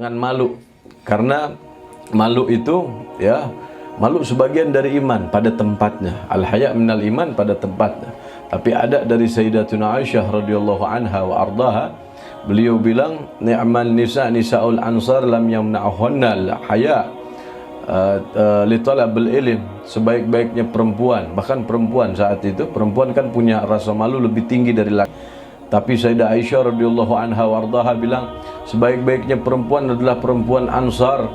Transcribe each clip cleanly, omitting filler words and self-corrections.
jangan malu. Karena malu itu ya, malu sebagian dari iman pada tempatnya. Al-haya minal iman pada tempatnya. Tapi ada dari Sayyidatuna Aisyah radhiyallahu anha wa ardaha, beliau bilang, ni'man nisa nisaul ansar lam yamna'hunna al-haya li talabil ilm. Sebaik-baiknya perempuan, bahkan perempuan saat itu, perempuan kan punya rasa malu lebih tinggi dari laki. Tapi Sayyidah Aisyah radhiyallahu anha wa ardaha bilang, sebaik-baiknya perempuan adalah perempuan Ansar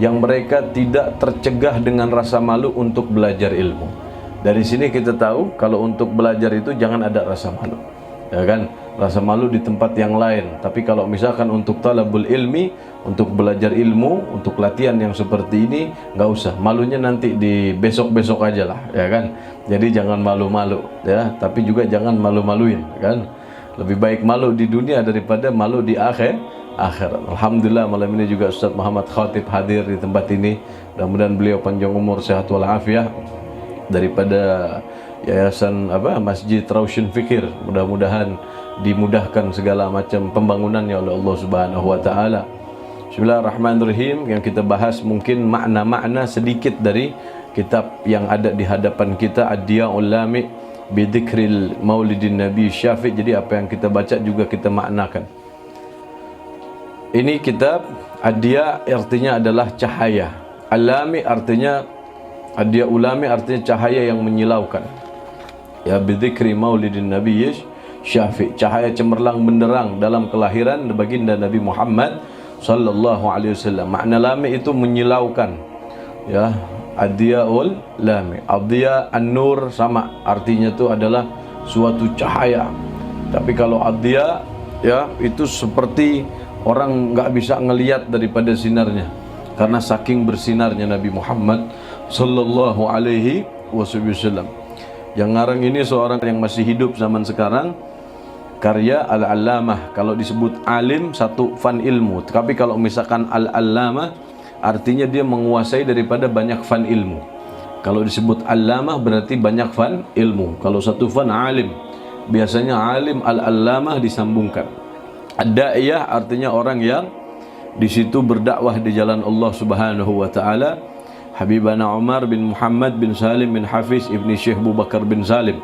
yang mereka tidak tercegah dengan rasa malu untuk belajar ilmu. Dari sini kita tahu kalau untuk belajar itu jangan ada rasa malu. Ya kan? Rasa malu di tempat yang lain. Tapi kalau misalkan untuk talabul ilmi, untuk belajar ilmu, untuk latihan yang seperti ini, nggak usah. Malunya nanti di besok-besok aja lah, ya kan? Jadi jangan malu-malu, ya. Tapi juga jangan malu-maluin, kan? Lebih baik malu di dunia daripada malu di akhirat. Alhamdulillah malam ini juga Ustaz Muhammad Khatib hadir di tempat ini. Mudah-mudahan beliau panjang umur, sehat walafiat, daripada Yayasan Masjid Raushin Fikir. Mudah-mudahan dimudahkan segala macam pembangunannya oleh Allah Subhanahu wa taala. Bismillahirrahmanirrahim. Yang kita bahas mungkin makna-makna sedikit dari kitab yang ada di hadapan kita, Ad-Diya'ul Lami' bi Dzikril Maulidin Nabi Syafi'. Jadi apa yang kita baca juga kita maknakan. Ini kitab Ad-Diya' artinya adalah cahaya. Al-Lami artinya, Ad-Diya'ul Lami artinya cahaya yang menyilaukan. Ya, bi Dzikri Maulidin Nabi Syafi', cahaya cemerlang benderang dalam kelahiran baginda Nabi Muhammad sallallahu alaihi wasallam. Makna lami itu menyilaukan. Ya, Ad-Diya'ul Lami. Ad-Diya' an-nur sama artinya itu adalah suatu cahaya. Tapi kalau Ad-Diya' ya itu seperti orang nggak bisa ngelihat daripada sinarnya, karena saking bersinarnya Nabi Muhammad sallallahu alaihi wasallam. Yang ngarang ini seorang yang masih hidup zaman sekarang, karya Al-Allamah. Kalau disebut alim, satu fan ilmu. Tapi kalau misalkan Al-Allamah, artinya dia menguasai daripada banyak fan ilmu. Kalau disebut Allamah berarti banyak fan ilmu. Kalau satu fan alim, biasanya alim Al-Allamah disambungkan. Ad-Da'iyah artinya orang yang di situ berdakwah di jalan Allah Subhanahu wa taala. Habibana Umar bin Muhammad bin Salim bin Hafiz ibni Syekh Abu Bakar bin Salim.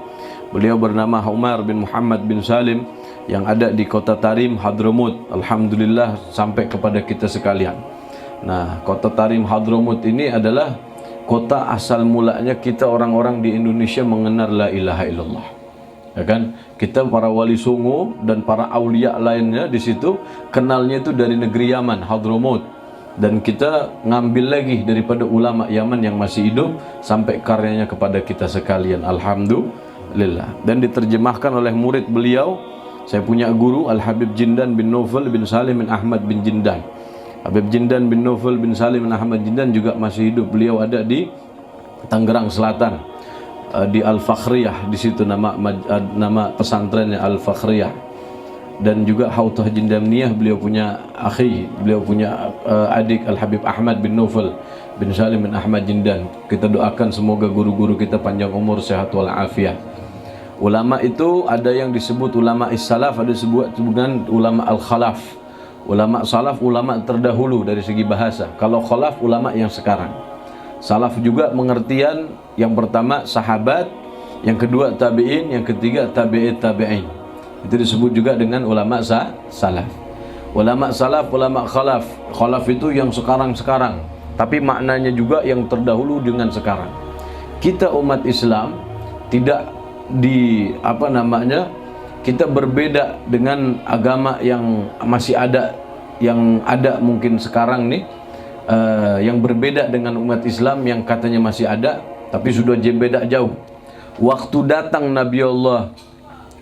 Beliau bernama Umar bin Muhammad bin Salim yang ada di kota Tarim, Hadramut. Alhamdulillah sampai kepada kita sekalian. Nah, kota Tarim Hadramut ini adalah kota asal mulanya kita orang-orang di Indonesia mengenal la ilaha illallah. Ya kan? Kita para wali songo dan para aulia lainnya di situ kenalnya itu dari negeri Yaman, Hadramut. Dan kita ngambil lagi daripada ulama Yaman yang masih hidup sampai karyanya kepada kita sekalian. Alhamdulillah. Dan diterjemahkan oleh murid beliau. Saya punya guru Al-Habib Jindan bin Naufal bin Salim bin Ahmad bin Jindan. Habib Jindan bin Naufal bin Salim bin Ahmad Jindan juga masih hidup. Beliau ada di Tangerang Selatan, di Al-Fakhriyah. Di situ nama pesantrennya Al-Fakhriyah. Dan juga Hautah Jindamniyah, beliau punya akhi, beliau punya adik Al-Habib Ahmad bin Naufal bin Salim bin Ahmad Jindan. Kita doakan semoga guru-guru kita panjang umur, sehat walafiat. Ulama itu ada yang disebut ulama is-salaf, ada disebut dengan ulama al-khalaf. Ulama salaf, ulama terdahulu dari segi bahasa. Kalau khalaf, ulama yang sekarang. Salaf juga pengertian yang pertama sahabat, yang kedua tabi'in, yang ketiga tabi'it tabi'in. Itu disebut juga dengan ulama salaf. Ulama salaf, ulama khalaf. Khalaf itu yang sekarang-sekarang, tapi maknanya juga yang terdahulu dengan sekarang. Kita umat Islam tidak kita berbeda dengan agama yang masih ada, yang ada mungkin sekarang nih, yang berbeda dengan umat Islam yang katanya masih ada, tapi sudah beda jauh. Waktu datang Nabi Allah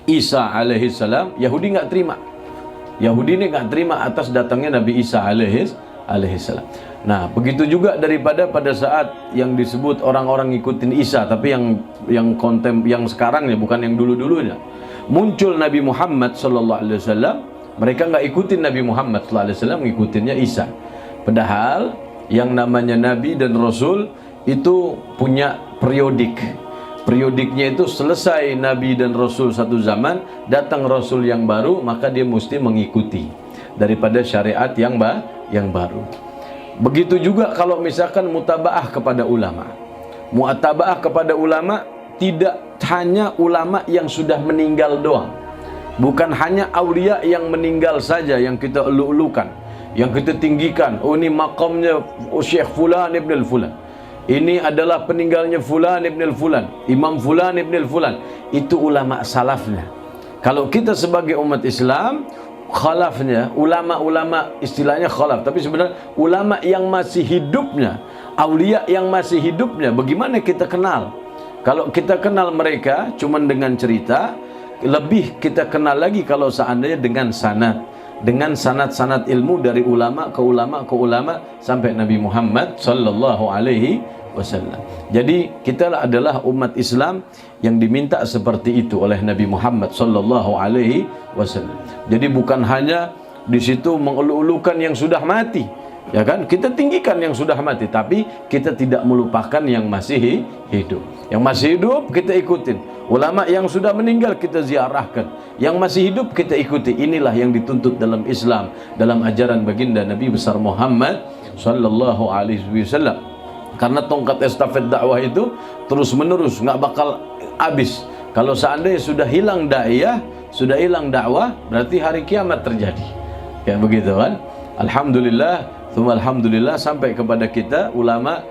Isa alaihi salam, Yahudi nggak terima. Yahudi ini nggak terima atas datangnya Nabi Isa alaihi salam. Nah, begitu juga daripada pada saat yang disebut orang-orang ngikutin Isa, tapi yang sekarang ya, bukan yang dulu-dulunya. Muncul Nabi Muhammad sallallahu alaihi wasallam, mereka nggak ikutin Nabi Muhammad sallallahu alaihi wasallam, ngikutinnya Isa. Padahal yang namanya Nabi dan Rasul itu punya periodik. Periodiknya itu selesai Nabi dan Rasul satu zaman, datang Rasul yang baru, maka dia mesti mengikuti daripada syariat yang yang baru. Begitu juga kalau misalkan mutabaah kepada ulama. Muatabaah kepada ulama tidak hanya ulama yang sudah meninggal doang. Bukan hanya aulia yang meninggal saja yang kita elu-elukan, yang kita tinggikan. Oh, ini makamnya Syekh Fulan Ibn Al-Fulan. Ini adalah peninggalnya Fulan Ibn Al-Fulan, Imam Fulan Ibn Al-Fulan. Itu ulama salafnya. Kalau kita sebagai umat Islam, khalafnya, ulama-ulama istilahnya khalaf, tapi sebenarnya ulama yang masih hidupnya, aulia yang masih hidupnya, bagaimana kita kenal? Kalau kita kenal mereka cuman dengan cerita, lebih kita kenal lagi kalau seandainya dengan sanad, dengan sanad-sanad ilmu dari ulama ke ulama ke ulama sampai Nabi Muhammad sallallahu alaihi wasallam. Jadi kita adalah umat Islam yang diminta seperti itu oleh Nabi Muhammad sallallahu alaihi wasallam. Jadi bukan hanya di situ mengelu-elukan yang sudah mati, ya kan? Kita tinggikan yang sudah mati, tapi kita tidak melupakan yang masih hidup. Yang masih hidup kita ikutin. Ulama yang sudah meninggal kita ziarahkan. Yang masih hidup kita ikuti. Inilah yang dituntut dalam Islam, dalam ajaran baginda Nabi besar Muhammad sallallahu alaihi wasallam. Karena tongkat estafet dakwah itu terus menerus, nggak bakal habis. Kalau seandainya sudah hilang daiyah, sudah hilang dakwah, berarti hari kiamat terjadi. Ya begitu kan? Alhamdulillah, tsumma alhamdulillah sampai kepada kita ulama,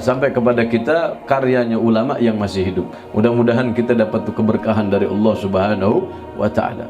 sampai kepada kita karyanya ulama yang masih hidup. Mudah-mudahan kita dapat keberkahan dari Allah Subhanahu wa taala.